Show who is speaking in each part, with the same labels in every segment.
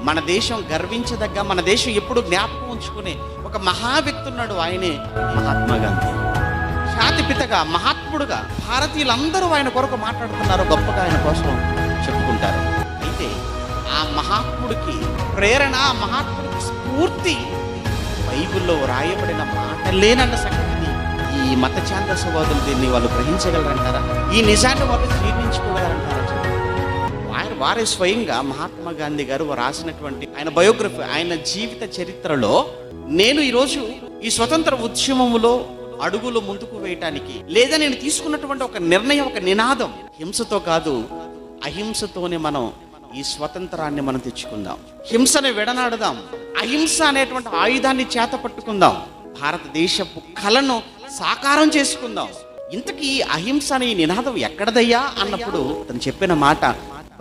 Speaker 1: మన దేశం గర్వించదగ్గ, మన దేశం ఎప్పుడు జ్ఞాపకం ఉంచుకునే ఒక మహా వ్యక్తి ఉన్నాడు. ఆయనే మహాత్మా గాంధీ. జాతిపితగా, మహాత్ముడుగా భారతీయులందరూ ఆయన కొరకు మాట్లాడుతున్నారు, గొప్పగా ఆయన కోసం చెప్పుకుంటారు. అయితే ఆ మహాత్ముడికి ప్రేరణ, ఆ మహాత్ముడికి స్ఫూర్తి బైబిల్లో రాయబడిన మాటలేనన్న సంగతిని ఈ మత ఛాందసవాదులు దీన్ని వాళ్ళు గ్రహించగలరంటారా? ఈ నిజాన్ని వాళ్ళు జీర్ణించుకోగలరంటారా? వారే స్వయంగా మహాత్మా గాంధీ గారు రాసినటువంటి ఆయన బయోగ్రఫీ, ఆయన జీవిత చరిత్రలో, నేను ఈరోజు ఈ స్వతంత్ర ఉద్యమములో అడుగులు ముందుకు వేయటానికి, లేదా నేను తీసుకున్నటువంటి ఒక నిర్ణయం, ఒక నినాదం, హింసతో కాదు అహింసతోనే మనం ఈ స్వతంత్రాన్ని మనం తెచ్చుకుందాం. హింసని విడనాడుదాం, అహింస అనేటువంటి ఆయుధాన్ని చేత పట్టుకుందాం, భారతదేశపు కళను సాకారం చేసుకుందాం. ఇంతకీ అహింస అనే నినాదం ఎక్కడదయ్యా అన్నప్పుడు తను చెప్పిన మాట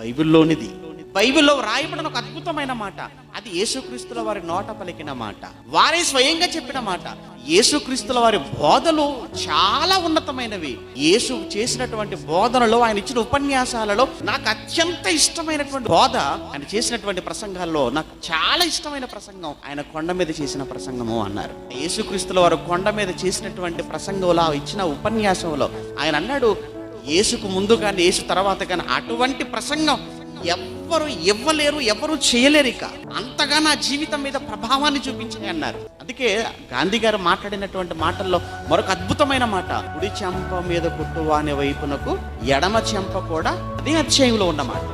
Speaker 1: బైబిల్లోనిది. బైబిల్లో రాయబడిన ఒక అద్భుతమైన మాట, అది యేసుక్రీస్తుల వారి నోట పలికిన మాట, వారే స్వయంగా చెప్పిన మాట. యేసుక్రీస్తుల వారి బోధలు చాలా ఉన్నతమైనవి. యేసు చేసినటువంటి బోధనలో, ఆయన ఇచ్చిన ఉపన్యాసాలలో నాకు అత్యంత ఇష్టమైనటువంటి బోధ, ఆయన చేసినటువంటి ప్రసంగాల్లో నాకు చాలా ఇష్టమైన ప్రసంగం ఆయన కొండ మీద చేసిన ప్రసంగము అన్నారు. యేసుక్రీస్తుల వారు కొండ మీద చేసినటువంటి ప్రసంగంలో, ఇచ్చిన ఉపన్యాసంలో ఆయన అన్నాడు, యేసుకు ముందు కానీ యేసు తర్వాత కానీ అటువంటి ప్రసంగం ఎవ్వరు ఇవ్వలేరు, ఎవరు చేయలేరు. ఇక అంతగా నా జీవితం మీద ప్రభావాన్ని చూపించాయి అన్నారు. అందుకే గాంధీ గారు మాట్లాడినటువంటి మాటల్లో మరొక అద్భుతమైన మాట, కుడి చెంప మీద కొట్టువాని వైపునకు ఎడమ చెంప కూడా అదే అధ్యాయంలో ఉన్నమాట.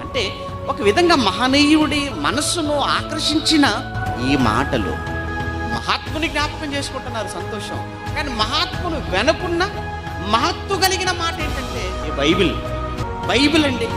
Speaker 1: అంటే ఒక విధంగా మహనీయుడి మనస్సును ఆకర్షించిన ఈ మాటలు మహాత్ముని జ్ఞాపకం చేసుకుంటున్నారు, సంతోషం. కానీ మహాత్మును వెనుకున్న మహత్తు కలిగిన మాట ఏంటంటే ఈ బైబిల్ అండి.